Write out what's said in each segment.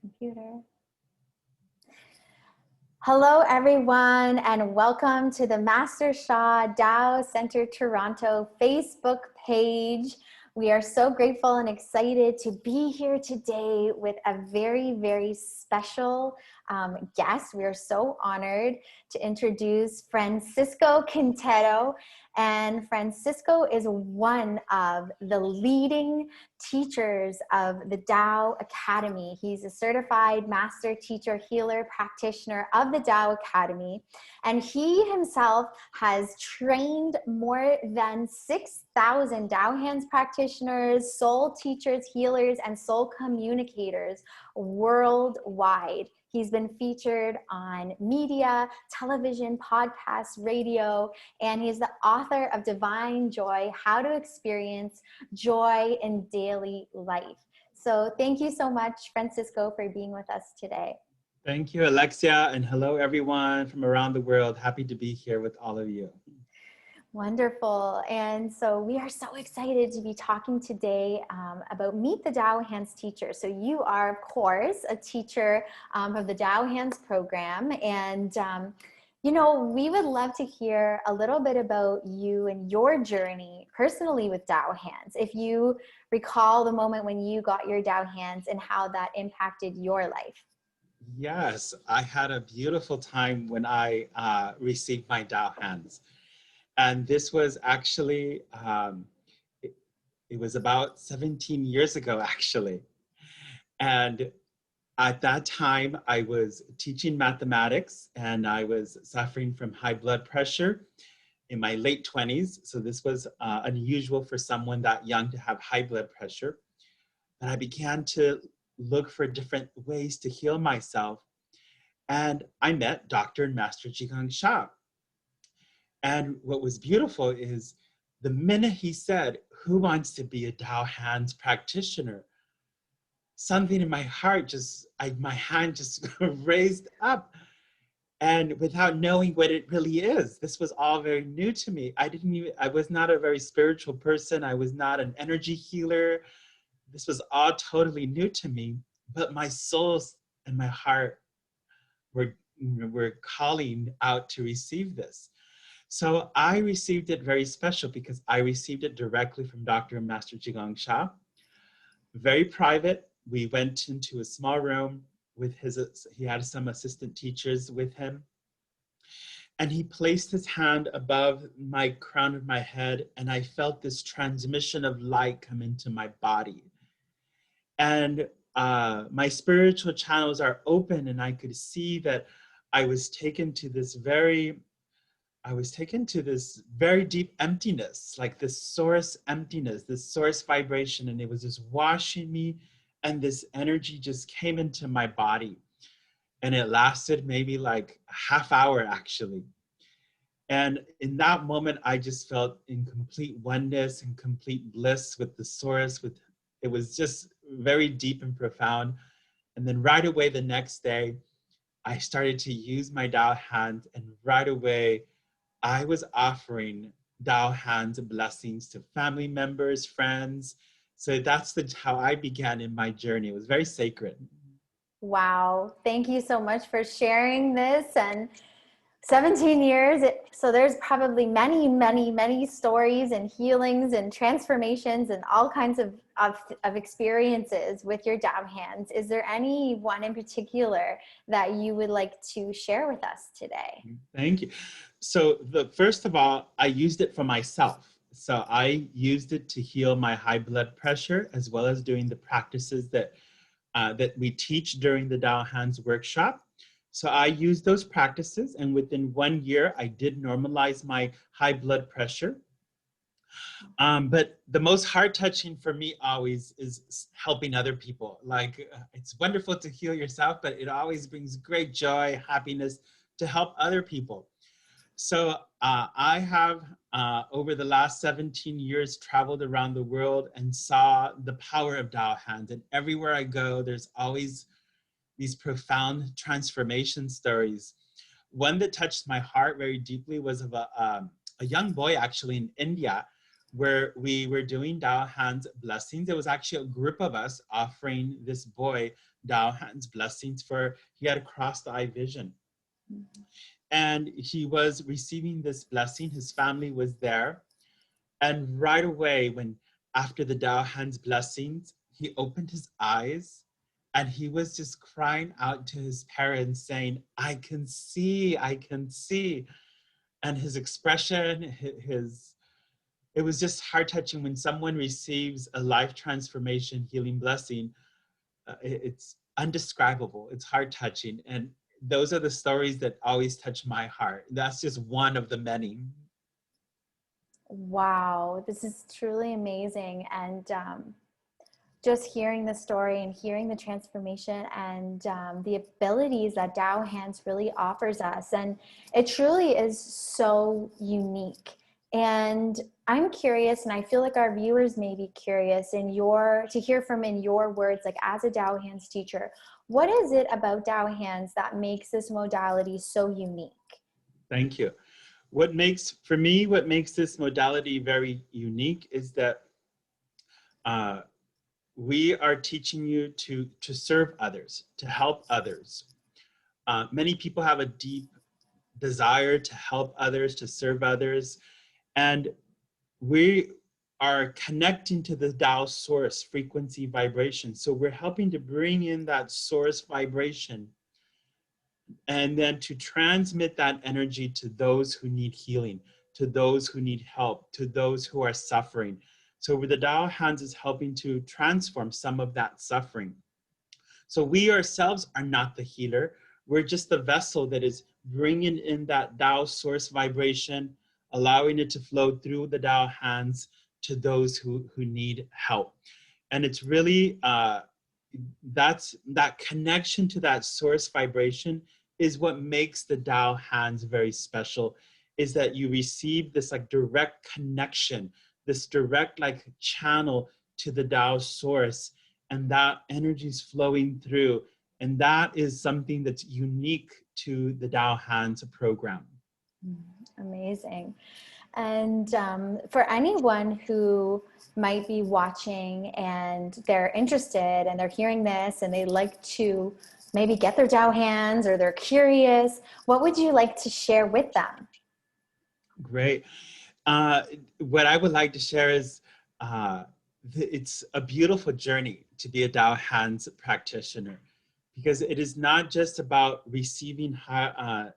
computer. Hello, everyone, and welcome to the Master Sha Tao Center Toronto Facebook page. We are so grateful and excited to be here today with a very, very special guest. We are so honored to introduce Francisco Quintero. And Francisco is one of the leading teachers of the Tao Academy. He's a certified master teacher, healer, practitioner of the Tao Academy. And he himself has trained more than 6,000 Tao Hands practitioners, soul teachers, healers, and soul communicators worldwide. He's been featured on media, television, podcasts, radio, and he's the author of Divine Joy, How to Experience Joy in Daily Life. So thank you so much, Francisco, for being with us today. Thank you, Alexia, and hello, everyone from around the world. Happy to be here with all of you. Wonderful. And so we are so excited to be talking today about Meet the Tao Hands Teachers. So you are, of course, a teacher of the Tao Hands program. And, you know, we would love to hear a little bit about you and your journey personally with Tao Hands. If you recall the moment when you got your Tao Hands and how that impacted your life. Yes, I had a beautiful time when I received my Tao Hands. And this was actually, it was about 17 years ago, actually. And at that time, I was teaching mathematics and I was suffering from high blood pressure in my late 20s. So this was unusual for someone that young to have high blood pressure. And I began to look for different ways to heal myself. And I met Dr. and Master Zhigang Sha. And what was beautiful is the minute he said, "Who wants to be a Tao Hands practitioner?" something in my heart my hand just raised up. And without knowing what it really is, this was all very new to me. I was not a very spiritual person. I was not an energy healer. This was all totally new to me, but my soul and my heart were calling out to receive this. So I received it very special because I received it directly from Dr. and Master Zhigang Sha. Very private. We went into a small room with he had some assistant teachers with him. And he placed his hand above my crown of my head, and I felt this transmission of light come into my body. And my spiritual channels are open, and I could see that I was taken to this very deep emptiness, like this source emptiness, this source vibration, and it was just washing me, and this energy just came into my body. And it lasted maybe like a half hour, actually. And in that moment, I just felt in complete oneness and complete bliss with the source. It was just very deep and profound. And then right away the next day, I started to use my Tao Hands, and right away, I was offering Tao Hands blessings to family members, friends. So that's how I began in my journey. It was very sacred. Wow. Thank you so much for sharing this. And 17 years, so there's probably many, many, many stories and healings and transformations and all kinds of experiences with your Tao Hands. Is there any one in particular that you would like to share with us today? Thank you. So first of all, I used it for myself. So I used it to heal my high blood pressure, as well as doing the practices that we teach during the Tao Hands workshop. So I used those practices, and within 1 year, I did normalize my high blood pressure. But the most heart-touching for me always is helping other people. Like, it's wonderful to heal yourself, but it always brings great joy, happiness to help other people. So I have, over the last 17 years, traveled around the world and saw the power of Tao Hands. And everywhere I go, there's always these profound transformation stories. One that touched my heart very deeply was of a young boy actually in India, where we were doing Tao Hands blessings. There was actually a group of us offering this boy Tao Hands blessings he had crossed eye vision. And he was receiving this blessing. His family was there. And right away, after the Tao Hands blessings, he opened his eyes and he was just crying out to his parents saying, I can see, I can see. And his expression, it was just heart touching when someone receives a life transformation, healing blessing. It's undescribable. It's heart touching. And those are the stories that always touch my heart. That's just one of the many. Wow, this is truly amazing. And just hearing the story and hearing the transformation and the abilities that Tao Hands really offers us. And it truly is so unique. And I'm curious, and I feel like our viewers may be curious to hear from in your words, like as a Tao Hands teacher, what is it about Tao Hands that makes this modality so unique? Thank you. What makes this modality very unique is that we are teaching you to serve others, to help others. Many people have a deep desire to help others, to serve others, and we are connecting to the Tao source frequency vibration. So we're helping to bring in that source vibration and then to transmit that energy to those who need healing, to those who need help, to those who are suffering. So the Tao Hands is helping to transform some of that suffering. So we ourselves are not the healer. We're just the vessel that is bringing in that Tao source vibration, allowing it to flow through the Tao Hands to those who need help. And it's really, that connection to that source vibration is what makes the Tao Hands very special, is that you receive this like direct connection, this direct like channel to the Tao source, and that energy is flowing through. And that is something that's unique to the Tao Hands program. Amazing. And for anyone who might be watching and they're interested and they're hearing this and they like to maybe get their Tao Hands or they're curious, what would you like to share with them? Great. What I would like to share is it's a beautiful journey to be a Tao Hands practitioner, because it is not just about receiving a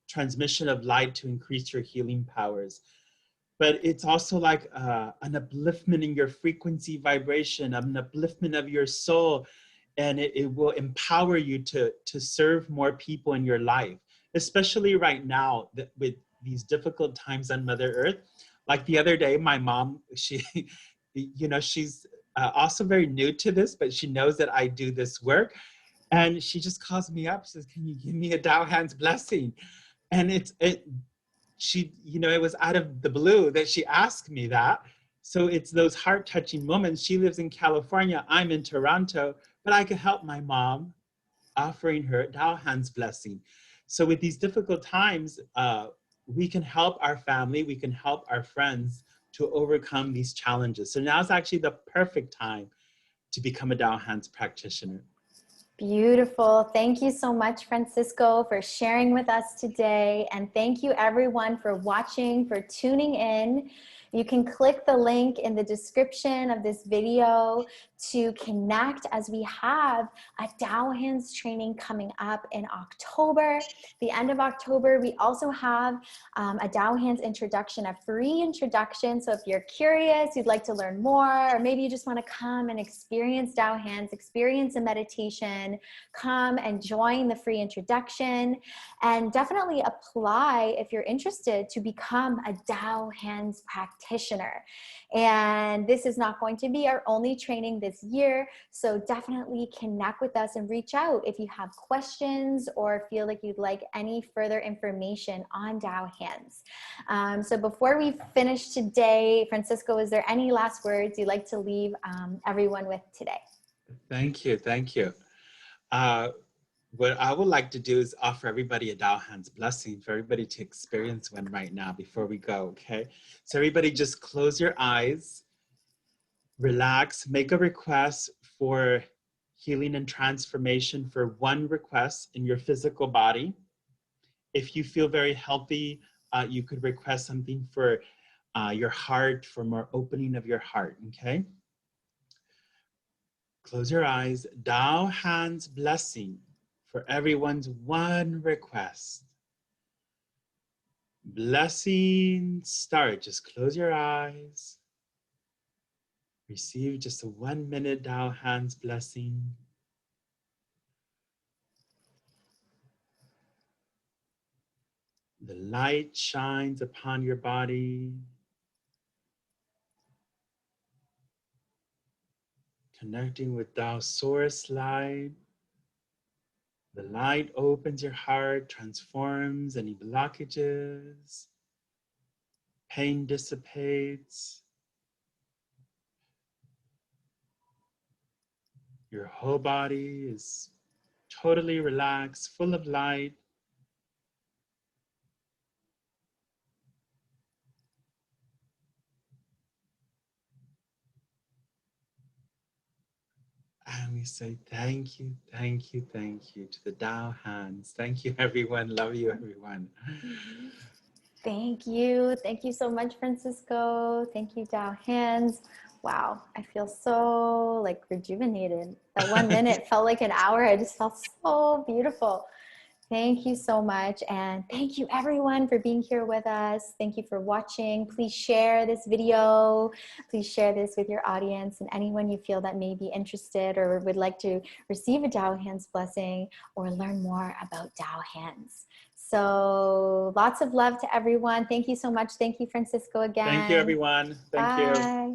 transmission of light to increase your healing powers, but it's also like an upliftment in your frequency vibration, an upliftment of your soul, and it will empower you to serve more people in your life, especially right now with these difficult times on Mother Earth. Like the other day, my mom, she's also very new to this, but she knows that I do this work. And she just calls me up, says, can you give me a Tao Hands blessing? And it was out of the blue that she asked me that. So it's those heart-touching moments. She lives in California, I'm in Toronto, but I could help my mom offering her Tao Hands blessing. So with these difficult times, we can help our family, we can help our friends to overcome these challenges. So now is actually the perfect time to become a Tao Hands practitioner. Beautiful. Thank you so much, Francisco, for sharing with us today. And thank you everyone for watching, for tuning in. You can click the link in the description of this video to connect, as we have a Tao Hands training coming up in October. The end of October, we also have a Tao Hands introduction, a free introduction. So if you're curious, you'd like to learn more, or maybe you just want to come and experience Tao Hands, experience a meditation, come and join the free introduction, and definitely apply if you're interested to become a Tao Hands practitioner. And this is not going to be our only training this year, so definitely connect with us and reach out if you have questions or feel like you'd like any further information on Tao Hands. So before we finish today, Francisco, is there any last words you'd like to leave everyone with today? Thank you, thank you. What I would like to do is offer everybody a Tao Hands blessing for everybody to experience one right now before we go, okay? So everybody just close your eyes, relax, make a request for healing and transformation for one request in your physical body. If you feel very healthy, you could request something for your heart, for more opening of your heart, okay? Close your eyes. Tao Hands blessing for everyone's one request. Blessing start. Just close your eyes. Receive just a 1 minute Tao Hands blessing. The light shines upon your body. Connecting with Tao's source light. The light opens your heart, transforms any blockages. Pain dissipates. Your whole body is totally relaxed, full of light. And we say thank you, thank you, thank you to the Tao Hands. Thank you, everyone. Love you, everyone. Thank you. Thank you so much, Francisco. Thank you, Tao Hands. Wow, I feel so like rejuvenated. That 1 minute felt like an hour. I just felt so beautiful. Thank you so much. And thank you everyone for being here with us. Thank you for watching. Please share this video. Please share this with your audience and anyone you feel that may be interested or would like to receive a Tao Hands blessing or learn more about Tao Hands. So lots of love to everyone. Thank you so much. Thank you, Francisco, again. Thank you, everyone. Thank you. Bye.